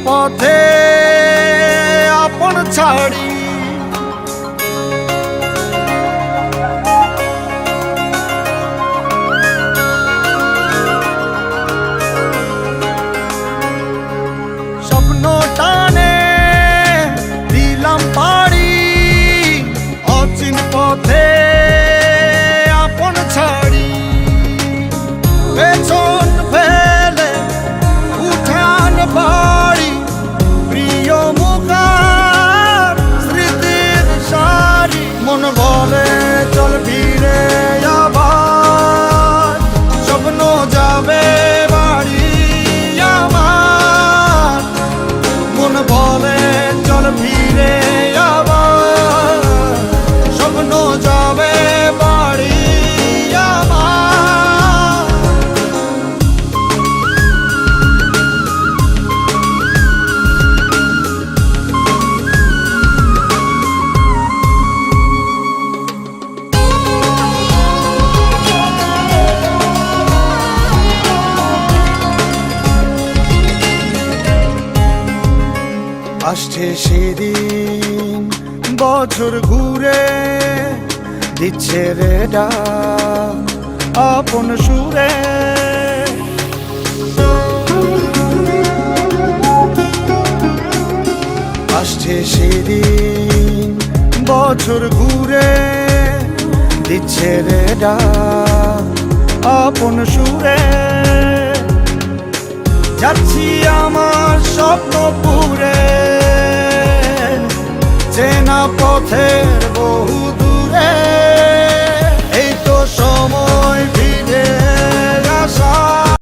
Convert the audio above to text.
পথে আপন ছাড়ি স্বপ্ন টানে দিলাম পাড়ি অচিন পথে আপন ছাড়ি পেছন ফেলে উঠান বাড়ি প্রিয় মুখার স্মৃতির সারি মন বলে চল ফিরে আবার স্বপ্ন যাবে বাড়ি আমার মন বলে চল ফিরে আবার স্বপ্ন যাবে বাড়ি আমার আসছে সেদিন বছর ঘুরে দিচ্ছে রে ডাক আপন সুরে আসছে সেদিন বছর ঘুরে দিচ্ছে রে ডাক আপন সুরে যাচ্ছি আমার স্বপ্ন পুরে চেনা পথে